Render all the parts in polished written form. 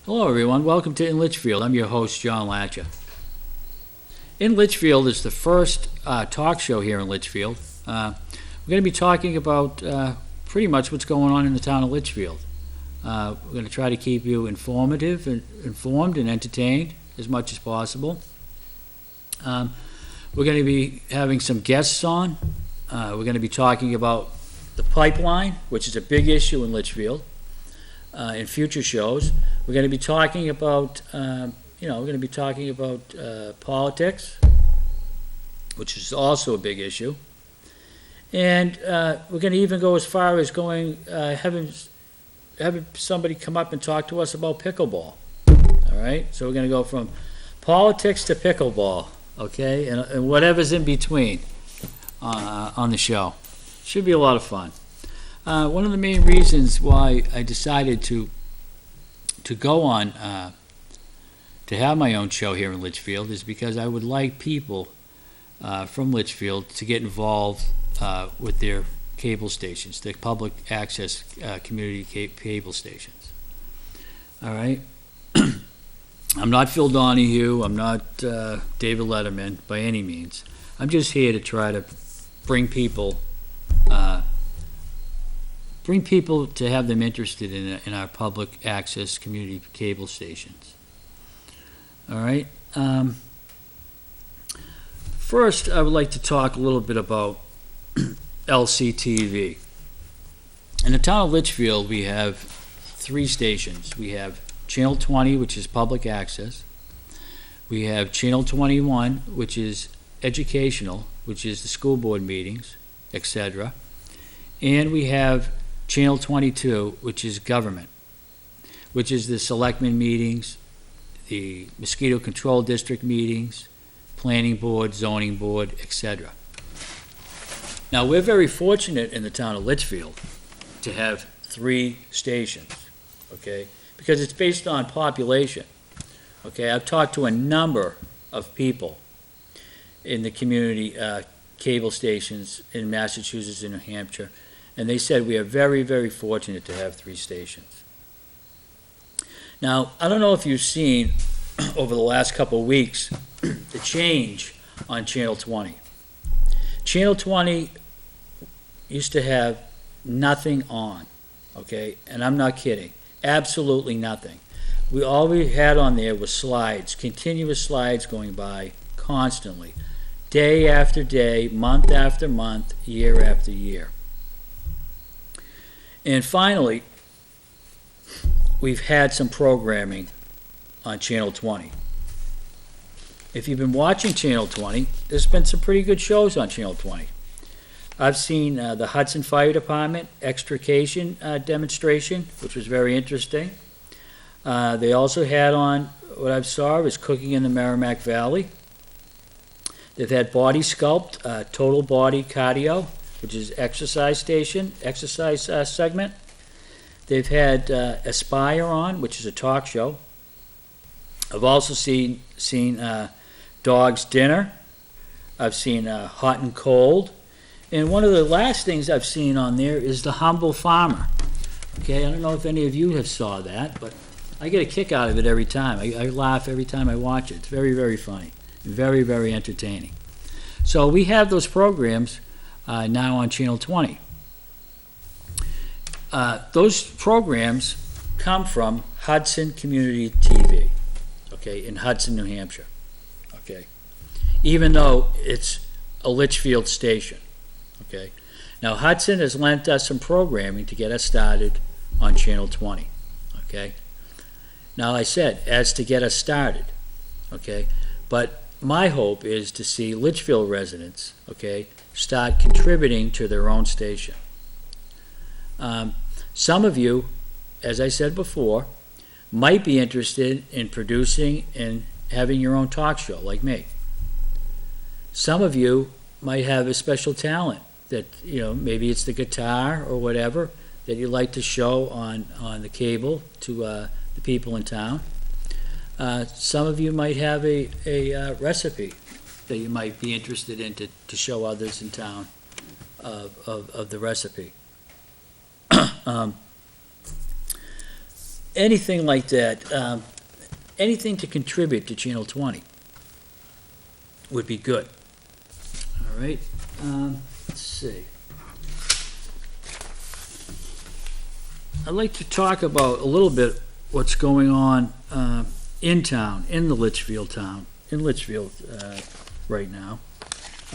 Hello, everyone. Welcome to In Litchfield. I'm your host, John Latsha. In Litchfield is the first talk show here in Litchfield. We're going to be talking about pretty much what's going on in the town of Litchfield. We're going to try to keep you informed and entertained as much as possible. We're going to be having some guests on. We're going to be talking about the pipeline, which is a big issue in Litchfield. In future shows, we're going to be talking about, politics, which is also a big issue, and we're going to even go as far as having somebody come up and talk to us about pickleball. All right, so we're going to go from politics to pickleball, okay, and whatever's in between on the show. Should be a lot of fun. One of the main reasons why I decided to go on to have my own show here in Litchfield is because I would like people from Litchfield to get involved with their cable stations, the public access community cable stations. All right? I'm not Phil Donahue. I'm not David Letterman by any means. I'm just here to try to bring people to have them interested in our public access community cable stations. All right. First, I would like to talk a little bit about LCTV. In the town of Litchfield, we have 3 stations. We have Channel 20, which is public access. We have Channel 21, which is educational, which is the school board meetings, etc. And we have Channel 22, which is government, which is the selectmen meetings, the mosquito control district meetings, planning board, zoning board, etc. Now, we're very fortunate in the town of Litchfield to have 3 stations, okay, because it's based on population. Okay, I've talked to a number of people in the community cable stations in Massachusetts and New Hampshire, and they said we are very, very fortunate to have 3 stations. Now, I don't know if you've seen over the last couple of weeks the change on Channel 20. Channel 20 used to have nothing on, okay? And I'm not kidding. Absolutely nothing. All we had on there was slides, continuous slides going by constantly, day after day, month after month, year after year. And finally, we've had some programming on Channel 20. If you've been watching Channel 20, there's been some pretty good shows on Channel 20. I've seen the Hudson Fire Department extrication demonstration, which was very interesting. They also had on, what I saw was cooking in the Merrimack Valley. They've had Body Sculpt, Total Body Cardio, which is exercise segment. They've had Aspire on, which is a talk show. I've also seen Dog's Dinner. I've seen Hot and Cold. And one of the last things I've seen on there is The Humble Farmer. Okay, I don't know if any of you have saw that, but I get a kick out of it every time. I laugh every time I watch it. It's very, very funny. Very, very entertaining. So we have those programs now on Channel 20. Those programs come from Hudson Community TV, okay, in Hudson, New Hampshire, okay, even though it's a Litchfield station, okay. Now, Hudson has lent us some programming to get us started on Channel 20, okay. Now, I said, as to get us started, okay, but my hope is to see Litchfield residents, okay, start contributing to their own station. Some of you, as I said before, might be interested in producing and having your own talk show like me. Some of you might have a special talent that, maybe it's the guitar or whatever that you'd like to show on the cable to the people in town. Some of you might have a recipe that you might be interested in to show others in town of the recipe. anything like that, anything to contribute to Channel 20 would be good. All right, let's see. I'd like to talk about a little bit what's going on in town, in the Litchfield town, in Litchfield right now.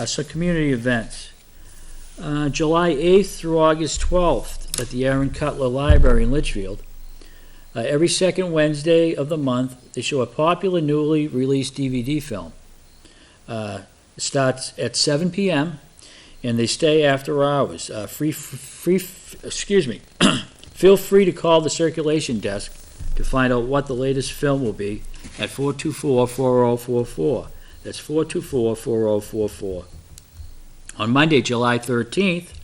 Some community events. July 8th through August 12th at the Aaron Cutler Library in Litchfield. Every second Wednesday of the month, they show a popular newly released DVD film. It starts at 7 p.m. and they stay after hours. Feel free to call the circulation desk to find out what the latest film will be at 424-4044. That's 424-4044. On Monday, July 13th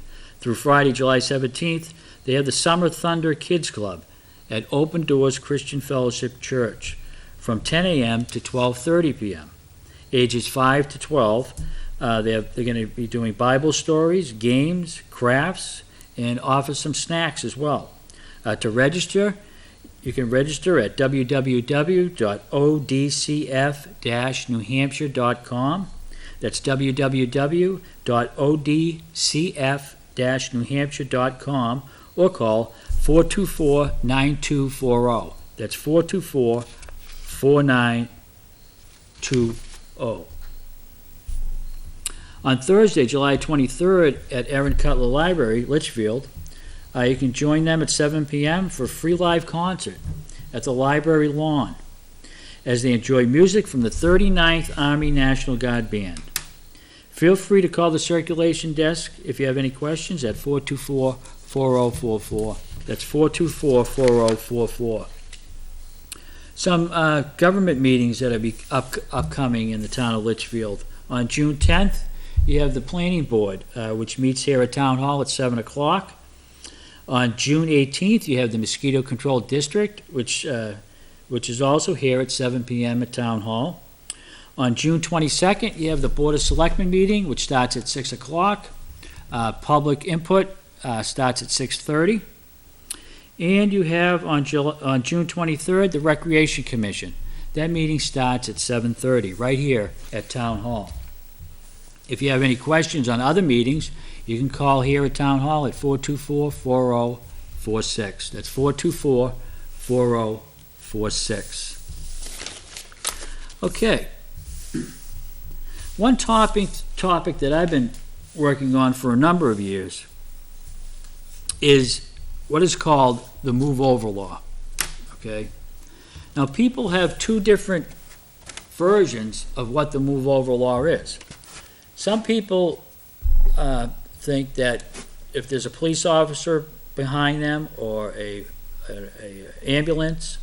through Friday, July 17th, they have the Summer Thunder Kids Club at Open Doors Christian Fellowship Church from 10 a.m. to 12:30 p.m. Ages 5 to 12, they're going to be doing Bible stories, games, crafts, and offer some snacks as well. To register, you can register at www.odcf-newhampshire.com. That's www.odcf-newhampshire.com, or call 424-9240. That's 424-4920. On Thursday, July 23rd at Aaron Cutler Library, Litchfield, you can join them at 7 p.m. for a free live concert at the library lawn as they enjoy music from the 39th Army National Guard Band. Feel free to call the circulation desk if you have any questions at 424-4044. That's 424-4044. Some government meetings that are upcoming in the town of Litchfield. On June 10th, you have the Planning Board, which meets here at Town Hall at 7 o'clock. On June 18th, you have the Mosquito Control District, which is also here at 7 p.m. at Town Hall. On June 22nd, you have the Board of Selectmen meeting, which starts at 6 o'clock. Public input starts at 6:30. And you have on June 23rd, the Recreation Commission. That meeting starts at 7:30, right here at Town Hall. If you have any questions on other meetings, you can call here at Town Hall at 424-4046. That's 424-4046. Okay. One topic that I've been working on for a number of years is what is called the move-over law. Okay? Now, people have two different versions of what the move-over law is. Some people think that if there's a police officer behind them or a ambulance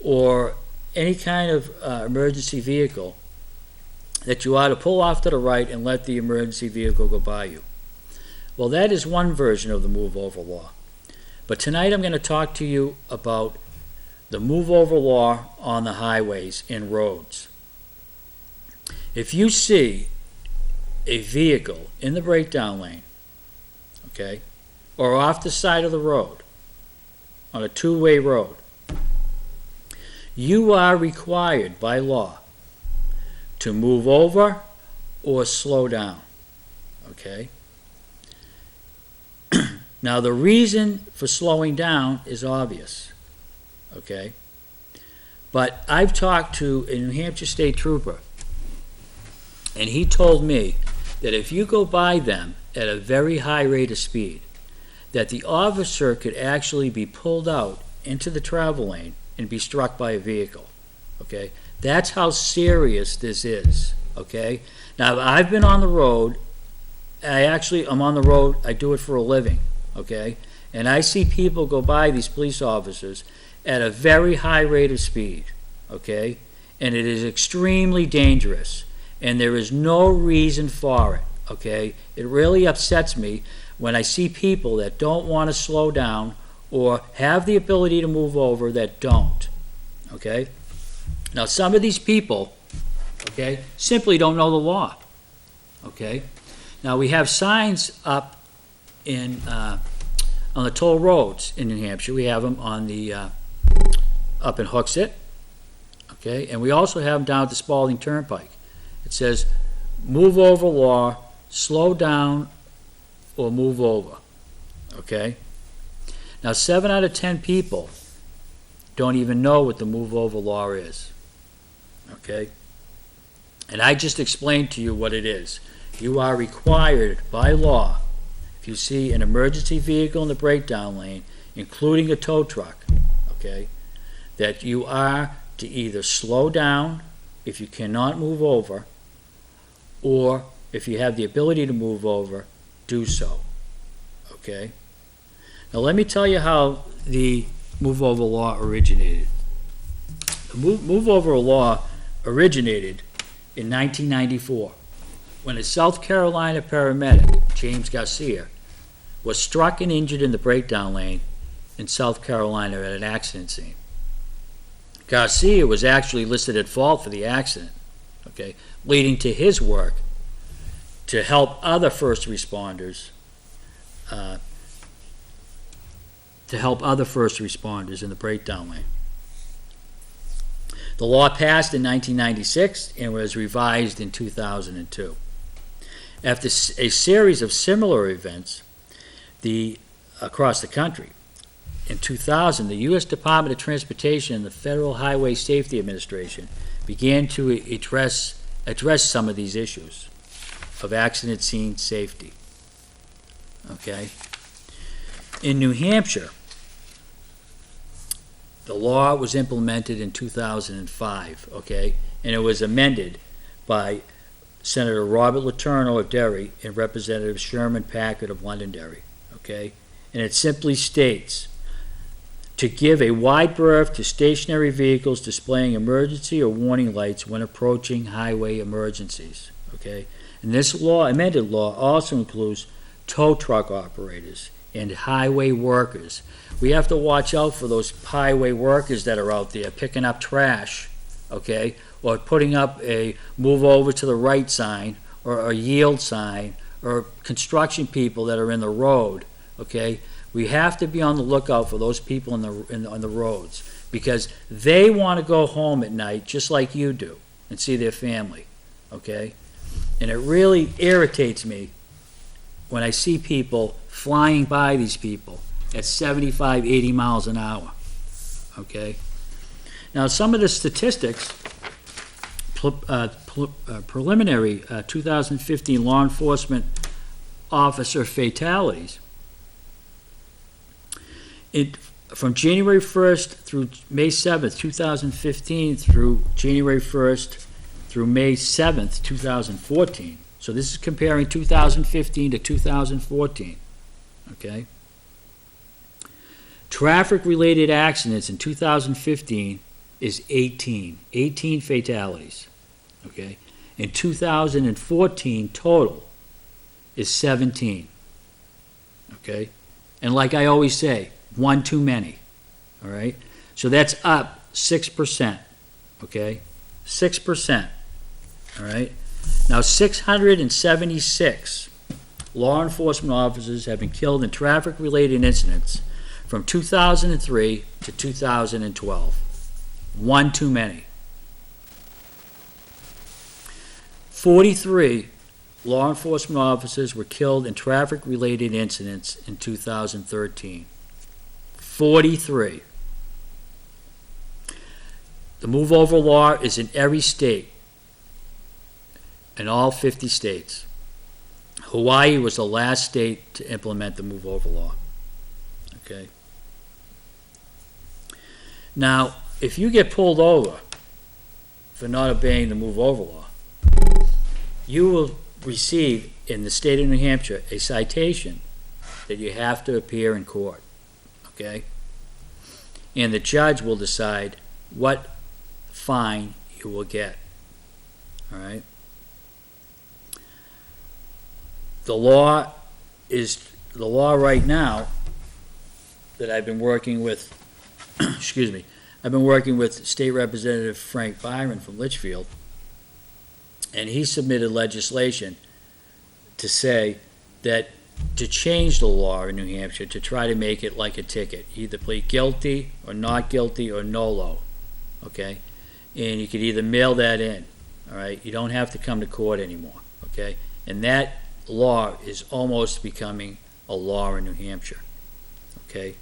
or any kind of emergency vehicle, that you ought to pull off to the right and let the emergency vehicle go by you. Well, that is one version of the move-over law. But tonight I'm going to talk to you about the move-over law on the highways and roads. If you see a vehicle in the breakdown lane, okay, or off the side of the road, on a two-way road, you are required by law to move over or slow down, okay? Now, the reason for slowing down is obvious, okay? But I've talked to a New Hampshire State Trooper, and he told me that if you go by them at a very high rate of speed, that the officer could actually be pulled out into the travel lane and be struck by a vehicle, okay? That's how serious this is, okay? Now, I've been on the road. I'm on the road. I do it for a living, okay? And I see people go by these police officers at a very high rate of speed, okay? And it is extremely dangerous, and there is no reason for it, okay? It really upsets me when I see people that don't want to slow down or have the ability to move over that don't, okay? Now, some of these people, okay, simply don't know the law, okay? Now, we have signs up on the toll roads in New Hampshire. We have them on the up in Hooksett, okay? And we also have them down at the Spalding Turnpike. It says, move over law, slow down, or move over, okay? Now, 7 out of 10 people don't even know what the move over law is, okay? And I just explained to you what it is. You are required by law, if you see an emergency vehicle in the breakdown lane, including a tow truck, okay, that you are to either slow down if you cannot move over, or if you have the ability to move over, do so, okay? Now let me tell you how the move over law originated. The move over law originated in 1994 when a South Carolina paramedic, James Garcia, was struck and injured in the breakdown lane in South Carolina at an accident scene. Garcia was actually listed at fault for the accident, okay, leading to his work to help other first responders in the breakdown lane. The law passed in 1996 and was revised in 2002. After a series of similar events across the country, in 2000, the U.S. Department of Transportation and the Federal Highway Safety Administration began to address some of these issues of accident scene safety. Okay? In New Hampshire, the law was implemented in 2005, okay, and it was amended by Senator Robert Letourneau of Derry and Representative Sherman Packard of Londonderry, okay, and it simply states to give a wide berth to stationary vehicles displaying emergency or warning lights when approaching highway emergencies, okay, and this law, amended law, also includes tow truck operators and highway workers. We have to watch out for those highway workers that are out there picking up trash, okay, or putting up a move over to the right sign or a yield sign, or construction people that are in the road, okay. We have to be on the lookout for those people on the roads, because they want to go home at night just like you do and see their family, okay. And it really irritates me when I see people flying by these people at 75, 80 miles an hour, okay? Now, some of the statistics, preliminary 2015 law enforcement officer fatalities, from January 1st through May 7th, 2015 through January 1st through May 7th, 2014. So this is comparing 2015 to 2014, okay? Traffic-related accidents in 2015 is 18 fatalities, okay? In 2014 total is 17, okay? And like I always say, one too many, all right? So that's up 6%, okay? 6%, all right? Now, 676 law enforcement officers have been killed in traffic-related incidents from 2003 to 2012. One too many. 43 law enforcement officers were killed in traffic-related incidents in 2013. 43. The move-over law is in every state, in all 50 states. Hawaii was the last state to implement the move-over law. Okay. Now, if you get pulled over for not obeying the move-over law, you will receive, in the state of New Hampshire, a citation that you have to appear in court. Okay? And the judge will decide what fine you will get. All right? The law right now that I've been working with, excuse me, I've been working with State Representative Frank Byron from Litchfield, and he submitted legislation to say that to change the law in New Hampshire to try to make it like a ticket. Either plead guilty or not guilty or nolo, okay? And you could either mail that in, all right? You don't have to come to court anymore, okay? And that law is almost becoming a law in New Hampshire, okay?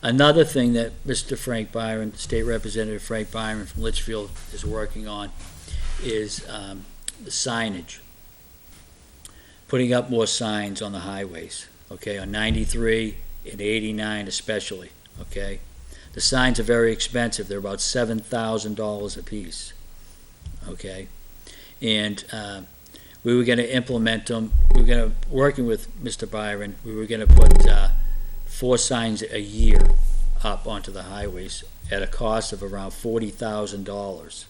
Another thing that Mr. Frank Byron, State Representative Frank Byron from Litchfield is working on is the signage. Putting up more signs on the highways, okay, on 93 and 89 especially, okay? The signs are very expensive. They're about $7,000 a piece, okay? And we were going to implement them. We were going to, working with Mr. Byron, we were going to put 4 signs a year up onto the highways at a cost of around $40,000.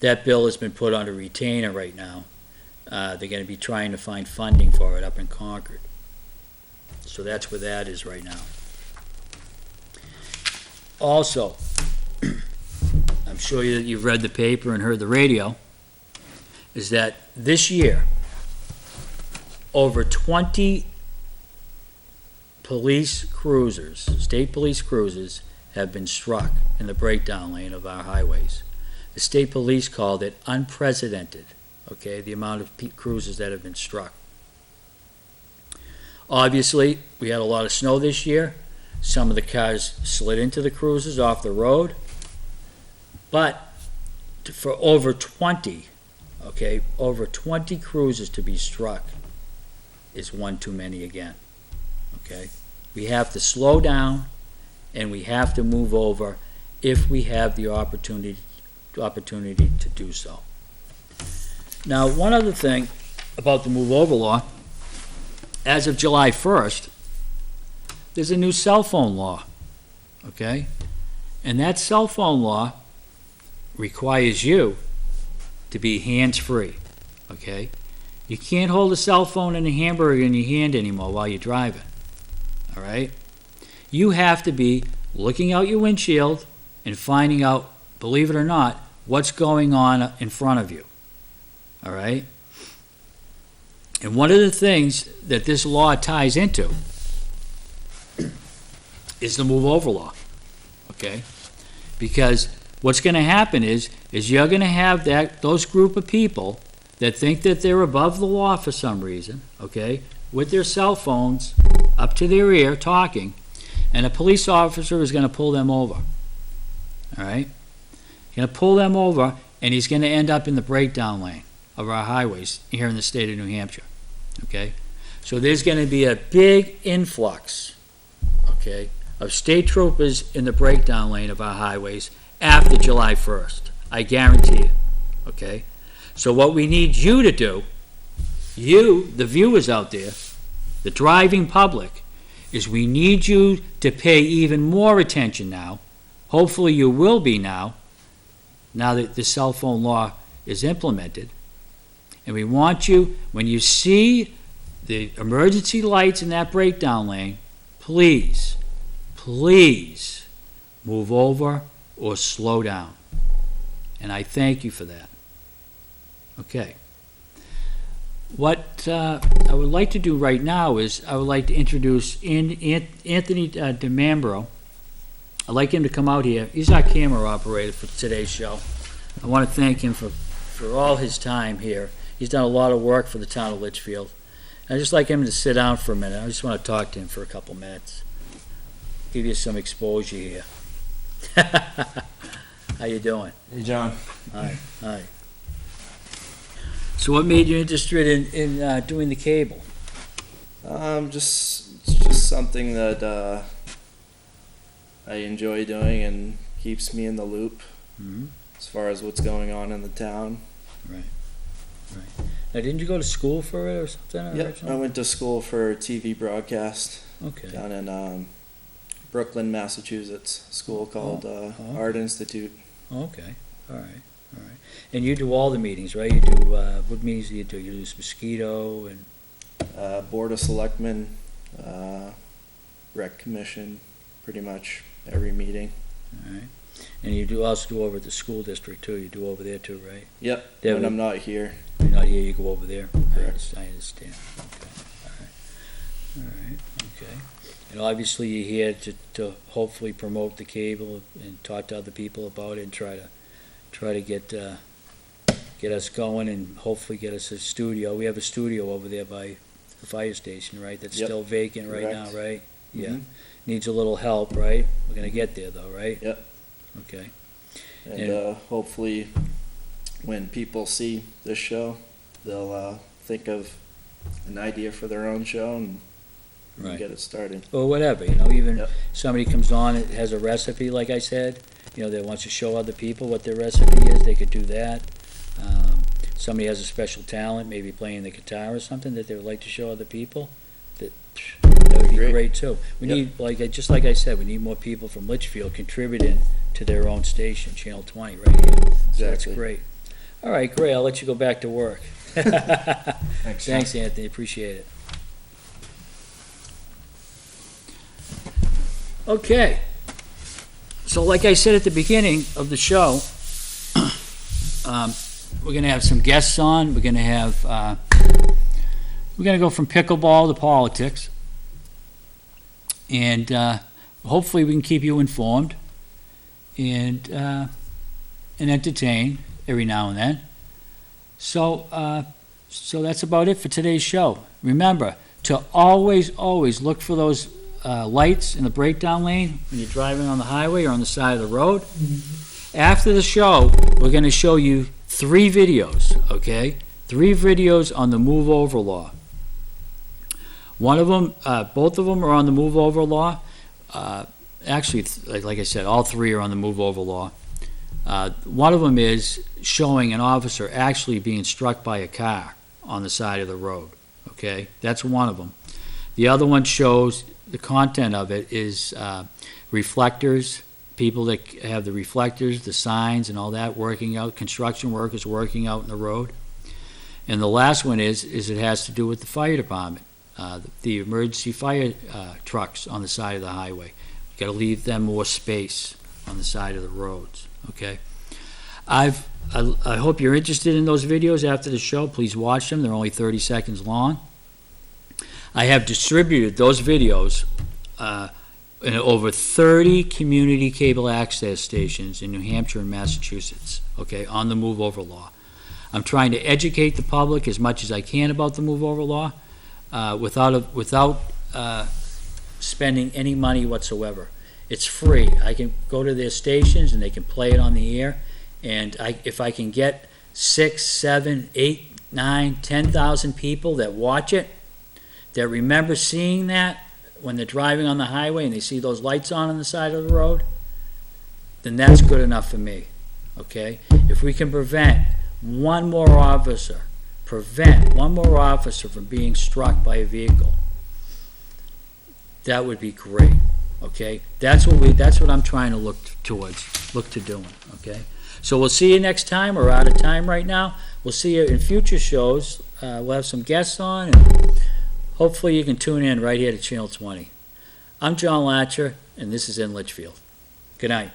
That bill has been put on a retainer right now. They're going to be trying to find funding for it up in Concord. So that's where that is right now. Also, I'm sure you've read the paper and heard the radio, is that this year, over 20 police cruisers, state police cruisers, have been struck in the breakdown lane of our highways. The state police called it unprecedented. Okay, the amount of cruisers that have been struck. Obviously, we had a lot of snow this year. Some of the cars slid into the cruisers off the road. But for over 20, okay, over 20 cruisers to be struck is one too many again. Okay, we have to slow down and we have to move over if we have the opportunity to do so. Now, one other thing about the move over law, as of July 1st, there's a new cell phone law, okay? And that cell phone law requires you to be hands-free, okay? You can't hold a cell phone and a hamburger in your hand anymore while you're driving, all right? You have to be looking out your windshield and finding out, believe it or not, what's going on in front of you. All right? And one of the things that this law ties into is the move over law. Okay? Because what's going to happen is you're going to have those group of people that think that they're above the law for some reason, okay, with their cell phones up to their ear talking, and a police officer is going to pull them over. All right? He's going to pull them over, and he's going to end up in the breakdown lane of our highways here in the state of New Hampshire, okay? So there's going to be a big influx, okay, of state troopers in the breakdown lane of our highways after July 1st. I guarantee it, okay? So what we need you to do, you, the viewers out there, the driving public, is we need you to pay even more attention now. Hopefully you will be now that the cell phone law is implemented. And we want you, when you see the emergency lights in that breakdown lane, please move over or slow down. And I thank you for that. Okay. What I would like to do right now is I would like to introduce Anthony DeMambro. I'd like him to come out here. He's our camera operator for today's show. I want to thank him for all his time here. He's done a lot of work for the town of Litchfield. I'd just like him to sit down for a minute. I just want to talk to him for a couple minutes. Give you some exposure here. How you doing? Hey, John. Hi. So what made you interested in doing the cable? Just something that I enjoy doing and keeps me in the loop as far as what's going on in the town. Right. Now, didn't you go to school for it or something? Yep, originally? I went to school for TV broadcast down in Brooklyn, Massachusetts. School called Art Institute. Okay, all right. And you do all the meetings, right? You do what meetings do you do? You do mosquito and Board of Selectmen, Rec Commission, pretty much every meeting. all right. And you do also do over at the school district too. You do over there too, right? Yep, That when would- I'm not here. You're not here, you go over there. Correct. I understand. Okay. All right. Okay. And obviously you're here to hopefully promote the cable and talk to other people about it and try to get us going and hopefully get us a studio. We have a studio over there by the fire station, right? That's Yep. still vacant right now, Correct. right? Yeah. Mhm. Needs a little help, right? We're gonna get there though, right? Yep. Okay. And Yeah. hopefully, when people see this show, they'll think of an idea for their own show and Right. get it started. Or whatever, even Yep. somebody comes on, it has a recipe, like I said, that wants to show other people what their recipe is, they could do that. Somebody has a special talent, maybe playing the guitar or something that they would like to show other people, that would be Great. great too. We Yep. need, just like I said, we need more people from Litchfield contributing to their own station, Channel 20, right here. So that's Exactly. great. All right, great, I'll let you go back to work. Thanks. Thanks, Anthony, appreciate it. Okay. So like I said at the beginning of the show, we're gonna have some guests on. We're gonna go from pickleball to politics. And hopefully we can keep you informed and entertained every now and then. So that's about it for today's show. Remember to always look for those lights in the breakdown lane when you're driving on the highway or on the side of the road. After the show, we're going to show you 3 videos, okay? 3 videos on the move over law. One of them, both of them are on the move over law. Actually, like I said, all 3 are on the move over law. One of them is showing an officer actually being struck by a car on the side of the road, okay? That's one of them. The other one shows, the content of it is reflectors, people that have the reflectors, the signs and all that working out, construction workers working out in the road. And the last one is it has to do with the fire department, the emergency fire trucks on the side of the highway. You got to leave them more space on the side of the roads, okay? I hope you're interested in those videos after the show. Please watch them. They're only 30 seconds long. I have distributed those videos in over 30 community cable access stations in New Hampshire and Massachusetts, okay, on the move over law. I'm trying to educate the public as much as I can about the move over law without spending any money whatsoever. It's free. I can go to their stations and they can play it on the air, and if I can get 6, 7, 8, 9, 10,000 people that watch it, that remember seeing that when they're driving on the highway and they see those lights on the side of the road, then that's good enough for me, okay? If we can prevent one more officer from being struck by a vehicle, that would be great, okay? That's what I'm trying to look to doing, okay? So we'll see you next time. We're out of time right now. We'll see you in future shows. We'll have some guests on, and hopefully you can tune in right here to Channel 20. I'm John Latsha, and this is in Litchfield. Good night.